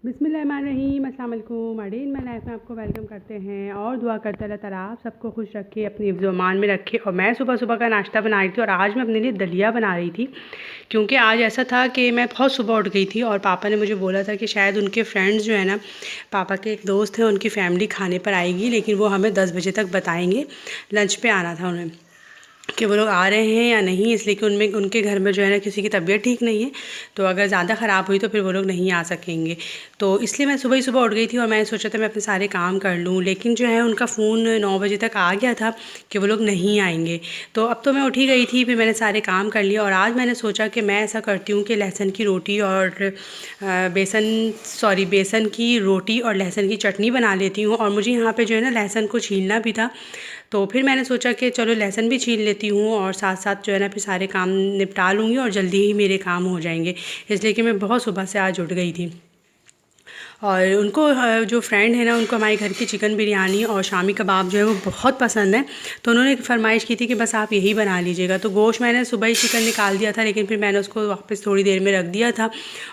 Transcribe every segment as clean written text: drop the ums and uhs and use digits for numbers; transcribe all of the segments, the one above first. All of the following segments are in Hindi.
बिस्मिल्लाहिर्रहमानिर्रहीम, अस्सलाम वालेकुम। अडीन माय लाइफ में आपको वेलकम करते हैं और दुआ करते अल्लाह ताला आप सबको खुश रखे, अपनी हिफ्ज़ व अमान में रखे। और मैं सुबह सुबह का नाश्ता बना रही थी और आज मैं अपने लिए दलिया बना रही थी, क्योंकि आज ऐसा था कि मैं बहुत सुबह उठ गई थी और पापा ने मुझे बोला था कि शायद उनके फ्रेंड्स जो है ना, पापा के एक दोस्त हैं, उनकी फ़ैमिली खाने पर आएगी, लेकिन वो हमें 10 बजे तक बताएँगे। लंच पे आना था उन्हें कि वो लोग आ रहे हैं या नहीं, इसलिए कि उनमें उनके घर में जो है ना किसी की तबीयत ठीक नहीं है, तो अगर ज़्यादा ख़राब हुई तो फिर वो लोग नहीं आ सकेंगे। तो इसलिए मैं सुबह ही सुबह उठ गई थी और मैंने सोचा था मैं अपने सारे काम कर लूँ, लेकिन जो है उनका फ़ोन 9 बजे तक आ गया था कि वो लोग नहीं आएंगे। तो अब तो मैं उठ ही गई थी, फिर मैंने सारे काम कर लिए और आज मैंने सोचा कि मैं ऐसा करती हूँ कि लहसुन की रोटी और बेसन की रोटी और लहसुन की चटनी बना लेती हूँ। और मुझे यहाँ पे जो है ना लहसुन को छीलना भी था, तो फिर मैंने सोचा कि चलो लहसुन भी छील लेती हूँ और साथ साथ जो है ना फिर सारे काम निपटा लूँगी और जल्दी ही मेरे काम हो जाएंगे, इसलिए कि मैं बहुत सुबह से आज उठ गई थी। और उनको जो फ्रेंड है ना, उनको हमारे घर की चिकन बिरयानी और शामी कबाब जो है वो बहुत पसंद है, तो उन्होंने एक फ़रमाइश की थी कि बस आप यही बना लीजिएगा। तो गोश्त मैंने सुबह ही चिकन निकाल दिया था, लेकिन फिर मैंने उसको वापस थोड़ी देर में रख दिया था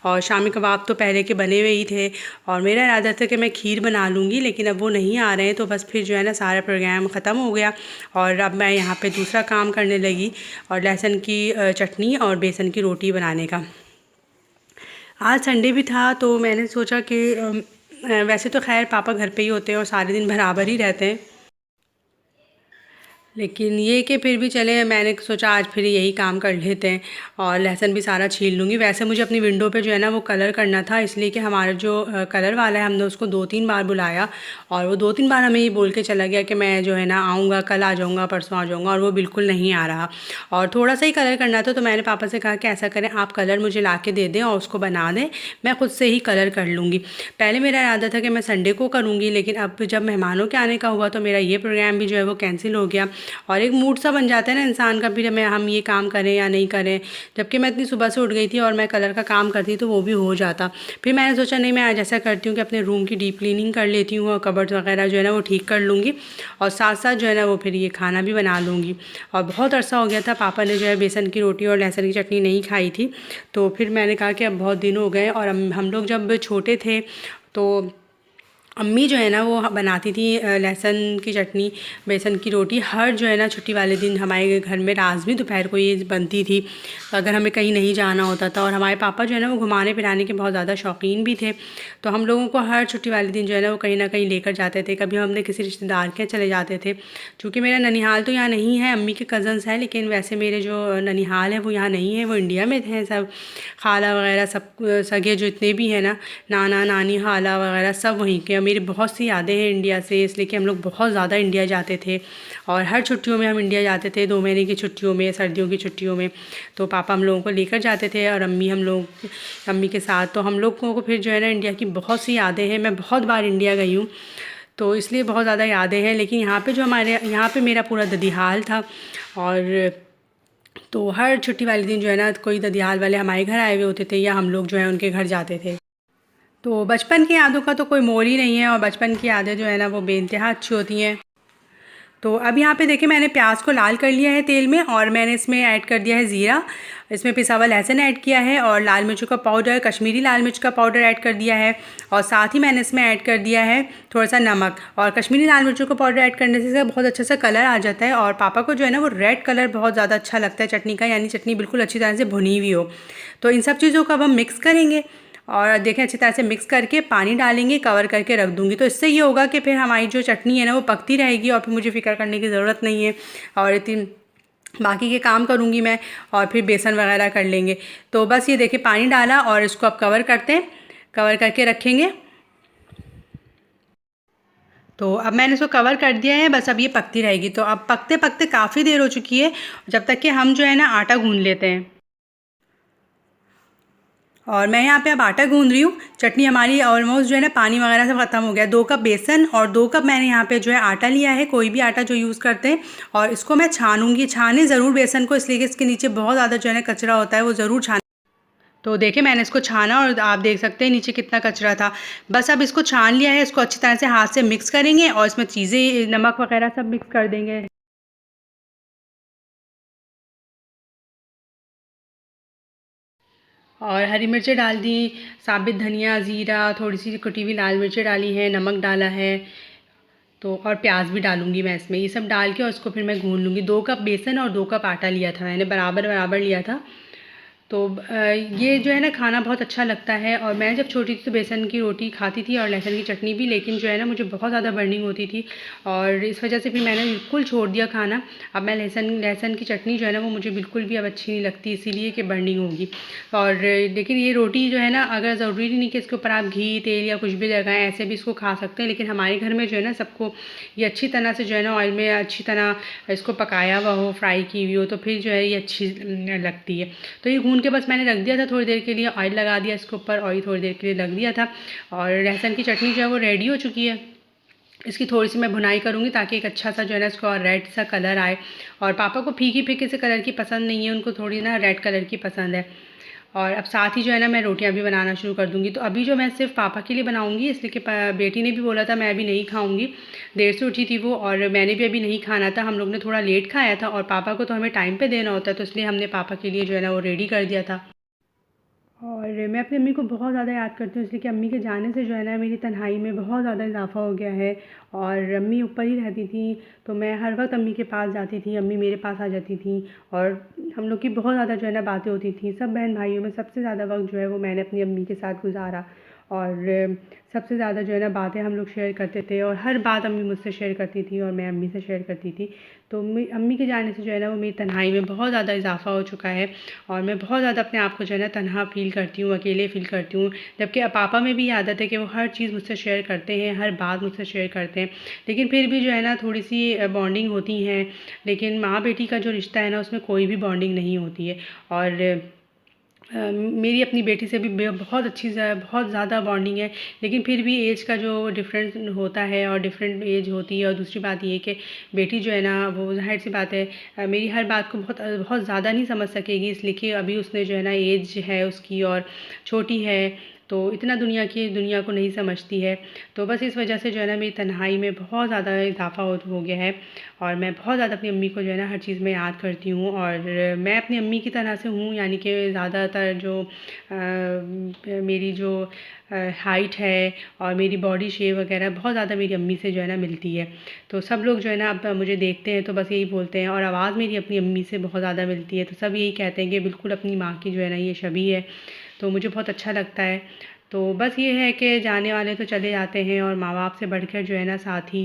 और शामी कबाब तो पहले के बने हुए ही थे। और मेरा इरादा था कि मैं खीर बना लूँगी, लेकिन अब वो नहीं आ रहे हैं, तो बस फिर जो है ना सारा प्रोग्राम ख़त्म हो गया और अब मैं यहाँ पर दूसरा काम करने लगी और लहसुन की चटनी और बेसन की रोटी बनाने का। आज संडे भी था, तो मैंने सोचा कि वैसे तो खैर पापा घर पे ही होते हैं और सारे दिन बराबर ही रहते हैं, लेकिन ये कि फिर भी चले, मैंने सोचा आज फिर यही काम कर लेते हैं और लहसुन भी सारा छील लूँगी। वैसे मुझे अपनी विंडो पे जो है ना वो कलर करना था, इसलिए कि हमारा जो कलर वाला है, हमने उसको 2-3 बार बुलाया और वो 2-3 बार हमें ये बोल के चला गया कि मैं जो है ना आऊँगा, कल आ जाऊँगा, परसों आ जाऊँगा, और वो बिल्कुल नहीं आ रहा। और थोड़ा सा ही कलर करना था, तो मैंने पापा से कहा कि ऐसा करें, आप कलर मुझे ला के दे दें और उसको बना दें, मैं ख़ुद से ही कलर कर लूँगी। पहले मेरा इरादा था कि मैं संडे को करूँगी, लेकिन अब जब मेहमानों के आने का हुआ तो मेरा ये प्रोग्राम भी जो है वो कैंसिल हो गया और एक मूड सा बन जाता है ना इंसान का, फिर हम ये काम करें या नहीं करें। जबकि मैं इतनी सुबह से उठ गई थी और मैं कलर का काम करती तो वो भी हो जाता। फिर मैंने सोचा नहीं, मैं आज ऐसा करती हूँ कि अपने रूम की डीप क्लीनिंग कर लेती हूँ और कबर्ड वगैरह जो है ना वो ठीक कर लूँगी और साथ साथ जो है ना वो फिर ये खाना भी बना लूँगी। और बहुत अरसा हो गया था पापा ने जो है बेसन की रोटी और लहसुन की चटनी नहीं खाई थी, तो फिर मैंने कहा कि अब बहुत दिन हो गए। और हम लोग जब छोटे थे तो अम्मी जो है ना वो बनाती थी लहसुन की चटनी, बेसन की रोटी, हर जो है ना छुट्टी वाले दिन हमारे घर में लाज़मी दोपहर को ये बनती थी अगर हमें कहीं नहीं जाना होता था। और हमारे पापा जो है ना वो घुमाने फिराने के बहुत ज़्यादा शौकीन भी थे, तो हम लोगों को हर छुट्टी वाले दिन जो है ना वो कहीं ना कहीं लेकर जाते थे। कभी हम अपने किसी रिश्तेदार के चले जाते थे, चूँकि मेरा ननिहाल तो यहाँ नहीं है, अम्मी के कज़न्स हैं, लेकिन वैसे मेरे जो ननिहाल है वो यहाँ नहीं है, वो इंडिया में थे सब, खाला वगैरह सब सगे जो इतने भी हैं ना, नाना नानी खाला वगैरह सब वहीं के। मेरी बहुत सी यादें हैं इंडिया से, इसलिए कि हम लोग बहुत ज़्यादा इंडिया जाते थे और हर छुट्टियों में हम इंडिया जाते थे, 2 महीने की छुट्टियों में, सर्दियों की छुट्टियों में। तो पापा हम लोगों को लेकर जाते थे और अम्मी के साथ, तो हम लोगों को फिर जो है ना इंडिया की बहुत सी यादें हैं। मैं बहुत बार इंडिया गई हूँ, तो इसलिए बहुत ज़्यादा यादें हैं। लेकिन यहाँ पे जो हमारे यहाँ पे मेरा पूरा ददिहाल था, और तो हर छुट्टी वाले दिन जो है ना कोई ददियाल वाले हमारे घर आए हुए होते थे या हम लोग जो है उनके घर जाते थे। तो बचपन की यादों का तो कोई मोल ही नहीं है और बचपन की यादें जो है ना वो बेइंतहा अच्छी होती हैं। तो अब यहाँ पे देखिए मैंने प्याज को लाल कर लिया है तेल में और मैंने इसमें ऐड कर दिया है ज़ीरा, इसमें पिसा हुआ लहसुन ऐड किया है और लाल मिर्चों का पाउडर, कश्मीरी लाल मिर्च का पाउडर ऐड कर दिया है और साथ ही मैंने इसमें ऐड कर दिया है थोड़ा सा नमक। और कश्मीरी लाल मिर्चों का पाउडर ऐड करने से बहुत अच्छा सा कलर आ जाता है और पापा को जो है ना वो रेड कलर बहुत ज़्यादा अच्छा लगता है चटनी का, यानी चटनी बिल्कुल अच्छी तरह से भुनी हुई हो। तो इन सब चीज़ों को अब हम मिक्स करेंगे और देखें अच्छी तरह से मिक्स करके पानी डालेंगे, कवर करके रख दूँगी। तो इससे ये होगा कि फिर हमारी जो चटनी है ना वो पकती रहेगी और फिर मुझे फ़िक्र करने की ज़रूरत नहीं है और इतनी बाकी के काम करूँगी मैं और फिर बेसन वगैरह कर लेंगे। तो बस ये देखिए पानी डाला और इसको अब कवर करते हैं, कवर करके रखेंगे। तो अब मैंने इसको कवर कर दिया है, बस अब ये पकती रहेगी। तो अब पकते पकते काफ़ी देर हो चुकी है, जब तक कि हम जो है ना आटा गूँध लेते हैं। और मैं यहाँ पे अब आटा गूँध रही हूँ। चटनी हमारी ऑलमोस्ट जो है ना पानी वगैरह सब ख़त्म हो गया। 2 कप बेसन और 2 कप मैंने यहाँ पे जो है आटा लिया है, कोई भी आटा जो यूज़ करते हैं, और इसको मैं छानूँगी। छाने ज़रूर बेसन को, इसलिए कि इसके नीचे बहुत ज़्यादा जो है ना कचरा होता है, वो ज़रूर छान। तो देखिए मैंने इसको छाना और आप देख सकते हैं नीचे कितना कचरा था। बस अब इसको छान लिया है, इसको अच्छी तरह से हाथ से मिक्स करेंगे और इसमें चीज़ें नमक वगैरह सब मिक्स कर देंगे। और हरी मिर्चें डाल दी, साबित धनिया, ज़ीरा, थोड़ी सी कुटी हुई लाल मिर्चें डाली हैं, नमक डाला है, तो और प्याज भी डालूँगी मैं इसमें। ये सब डाल के और इसको फिर मैं गूँध लूँगी। 2 कप बेसन और 2 कप आटा लिया था मैंने, बराबर लिया था। तो ये जो है ना खाना बहुत अच्छा लगता है। और मैं जब छोटी थी तो बेसन की रोटी खाती थी और लहसुन की चटनी भी, लेकिन जो है ना मुझे बहुत ज़्यादा बर्निंग होती थी और इस वजह से फिर मैंने बिल्कुल छोड़ दिया खाना। अब मैं लहसुन लहसुन की चटनी जो है ना वो मुझे बिल्कुल भी अब अच्छी नहीं लगती, इसीलिए कि बर्निंग होगी। और लेकिन ये रोटी जो है ना, अगर ज़रूरी नहीं कि इसके ऊपर आप घी, तेल या कुछ भी लगाएं, ऐसे भी इसको खा सकते हैं। लेकिन हमारे घर में जो है ना सबको ये अच्छी तरह से जो है ना ऑयल में अच्छी तरह इसको पकाया हुआ हो, फ्राई की हुई हो, तो फिर जो है ये अच्छी लगती है। तो ये भून के बस मैंने रख दिया था थोड़ी देर के लिए, ऑयल लगा दिया इसके ऊपर, ऑयल थोड़ी देर के लिए रख दिया था। और लहसुन की चटनी जो है वो रेडी हो चुकी है। इसकी थोड़ी सी मैं भुनाई करूँगी ताकि एक अच्छा सा जो है ना इसको रेड सा कलर आए। और पापा को फीकी फीके से कलर की पसंद नहीं है, उनको थोड़ी ना रेड कलर की पसंद है। और अब साथ ही जो है ना मैं रोटियां भी बनाना शुरू कर दूँगी। तो अभी जो मैं सिर्फ पापा के लिए बनाऊँगी, इसलिए कि बेटी ने भी बोला था मैं अभी नहीं खाऊँगी, देर से उठी थी वो और मैंने भी अभी नहीं खाना था। हम लोग ने थोड़ा लेट खाया था और पापा को तो हमें टाइम पे देना होता है, तो इसलिए हमने पापा के लिए जो है ना वो रेडी कर दिया था। और मैं अपनी अम्मी को बहुत ज़्यादा याद करती हूँ, इसलिए कि अम्मी के जाने से जो है ना मेरी तन्हाई में बहुत ज़्यादा इजाफ़ा हो गया है। और अम्मी ऊपर ही रहती थी, तो मैं हर वक्त अम्मी के पास जाती थी, अम्मी मेरे पास आ जाती थी और हम लोग की बहुत ज़्यादा जो है ना बातें होती थी। सब बहन भाइयों में सबसे ज़्यादा वक्त जो है वो मैंने अपनी अम्मी के साथ गुजारा। और सबसे ज़्यादा जो है ना बातें हम लोग शेयर करते थे और हर बात अम्मी मुझसे शेयर करती थी और मैं अम्मी से शेयर करती थी। तो अम्मी के जाने से जो है ना वो मेरी तन्हाई में बहुत ज़्यादा इजाफ़ा हो चुका है और मैं बहुत ज़्यादा अपने आप को जो है ना तन्हा फ़ील करती हूँ, अकेले फ़ील करती हूँ। जबकि पापा में भी आदत है कि वो हर चीज़ मुझसे शेयर करते हैं, हर बात मुझसे शेयर करते हैं, लेकिन फिर भी जो है ना थोड़ी-सी बॉन्डिंग होती हैं। लेकिन माँ-बेटी का जो रिश्ता है ना उसमें कोई भी बॉन्डिंग नहीं होती है। और मेरी अपनी बेटी से भी बहुत ज़्यादा बॉन्डिंग है, लेकिन फिर भी एज का जो डिफरेंस होता है और डिफरेंट एज होती है। और दूसरी बात ये कि बेटी जो है ना वो ज़ाहिर सी बात है मेरी हर बात को बहुत बहुत ज़्यादा नहीं समझ सकेगी, इसलिए कि अभी उसने जो है ना एज है उसकी और छोटी है, तो इतना दुनिया को नहीं समझती है। तो बस इस वजह से जो है ना मेरी तन्हाई में बहुत ज़्यादा इजाफ़ा हो गया है और मैं बहुत ज़्यादा अपनी अम्मी को जो है ना हर चीज़ में याद करती हूँ। और मैं अपनी अम्मी की तरह से हूँ, यानी कि ज़्यादातर जो मेरी जो हाइट है और मेरी बॉडी शेप वगैरह बहुत ज़्यादा मेरी अम्मी से जो है ना मिलती है। तो सब लोग जो है ना अब मुझे देखते हैं तो बस यही बोलते हैं, और आवाज़ मेरी अपनी अम्मी से बहुत ज़्यादा मिलती है, तो सब यही कहते हैं कि बिल्कुल अपनी माँ की जो है ना ये शबीह है। तो मुझे बहुत अच्छा लगता है। तो बस ये है कि जाने वाले तो चले जाते हैं और माँ-बाप से बढ़कर जो है ना साथी,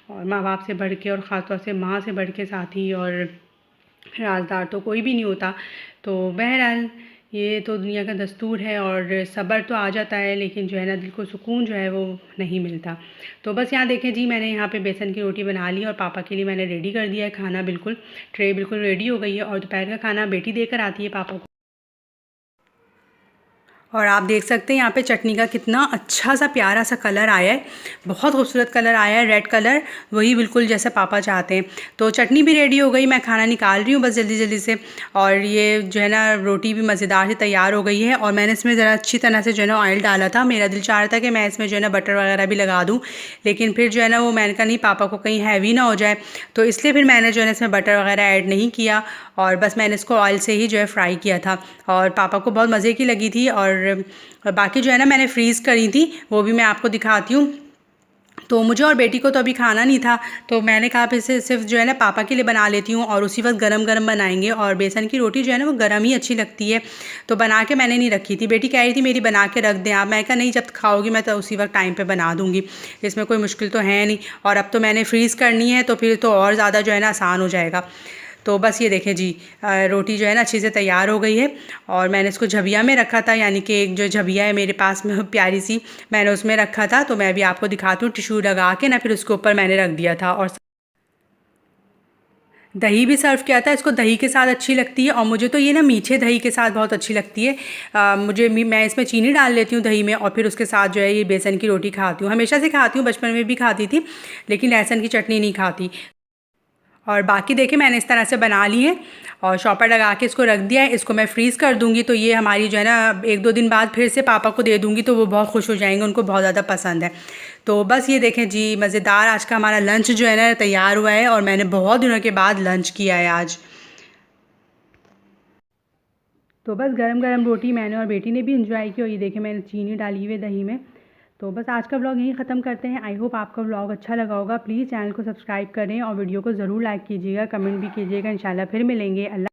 और माँ-बाप से बढ़ के और ख़ास तौर से माँ से बढ़ के साथी और राज़दार तो कोई भी नहीं होता। तो बहरहाल ये तो दुनिया का दस्तूर है और सब्र तो आ जाता है, लेकिन जो है ना दिल को सुकून जो है वो नहीं मिलता। तो बस यहाँ देखें जी, मैंने यहाँ पे बेसन की रोटी बना ली और पापा के लिए मैंने रेडी कर दिया है खाना, बिल्कुल ट्रे बिल्कुल रेडी हो गई है। और दोपहर का खाना बेटी देकर आती है पापा को। और आप देख सकते हैं यहाँ पे चटनी का कितना अच्छा सा प्यारा सा कलर आया है, बहुत खूबसूरत कलर आया है, रेड कलर, वही बिल्कुल जैसा पापा चाहते हैं। तो चटनी भी रेडी हो गई, मैं खाना निकाल रही हूँ बस जल्दी जल्दी से। और ये जो है ना रोटी भी मज़ेदार से तैयार हो गई है और मैंने इसमें ज़रा अच्छी तरह से जो है ना ऑयल डाला था। मेरा दिल चाह रहा था कि मैं इसमें जो है ना बटर वगैरह भी लगा दूँ, लेकिन फिर जो है ना वो मैंने कहा नहीं, पापा को कहीं हैवी ना हो जाए, तो इसलिए फिर मैंने जो है ना इसमें बटर वगैरह ऐड नहीं किया और बस मैंने इसको ऑयल से ही जो है फ्राई किया था। और पापा को बहुत मज़े की लगी थी। और बाकी जो है ना मैंने फ्रीज़ करी थी, वो भी मैं आपको दिखाती हूँ। तो मुझे और बेटी को तो अभी खाना नहीं था, तो मैंने कहा फिर से सिर्फ जो है ना पापा के लिए बना लेती हूँ और उसी वक्त गरम गरम बनाएंगे। और बेसन की रोटी जो है ना वो गरम ही अच्छी लगती है, तो बना के मैंने नहीं रखी थी। बेटी कह रही थी मेरी बना के रख दें आप, मैं कहा नहीं, जब खाओगी मैं तो उसी वक्त टाइम पे बना दूँगी, इसमें कोई मुश्किल तो है नहीं। और अब तो मैंने फ्रीज़ करनी है, तो फिर तो और ज़्यादा जो है ना आसान हो जाएगा। तो बस ये देखें जी, रोटी जो है ना अच्छे से तैयार हो गई है। और मैंने इसको झबिया में रखा था, यानी कि एक जो झबिया है मेरे पास में प्यारी सी, मैंने उसमें रखा था। तो मैं भी आपको दिखाती हूँ, टिश्यू लगा के ना फिर उसके ऊपर मैंने रख दिया था। और दही भी सर्व किया था, इसको दही के साथ अच्छी लगती है और मुझे तो ये ना मीठे दही के साथ बहुत अच्छी लगती है। मैं इसमें चीनी डाल लेती हूँ दही में और फिर उसके साथ जो है ये बेसन की रोटी खाती हूँ, हमेशा से खाती हूँ, बचपन में भी खाती थी, लेकिन लहसुन की चटनी नहीं खाती। और बाकी देखिए मैंने इस तरह से बना ली है और शॉपर लगा के इसको रख दिया है। इसको मैं फ्रीज़ कर दूँगी, तो ये हमारी जो है ना 1-2 दिन बाद फिर से पापा को दे दूँगी, तो वो बहुत खुश हो जाएंगे, उनको बहुत ज़्यादा पसंद है। तो बस ये देखें जी, मज़ेदार आज का हमारा लंच जो है ना तैयार हुआ है और मैंने बहुत दिनों के बाद लंच किया है आज। तो बस गरम गरम रोटी मैंने और बेटी ने भी इंजॉय की, और ये देखें मैंने चीनी डाली हुई है दही में। तो बस आज का व्लॉग यहीं ख़त्म करते हैं। आई होप आपका व्लॉग अच्छा लगा होगा। प्लीज़ चैनल को सब्सक्राइब करें और वीडियो को ज़रूर लाइक कीजिएगा, कमेंट भी कीजिएगा। इंशाल्लाह फिर मिलेंगे। अल्लाह।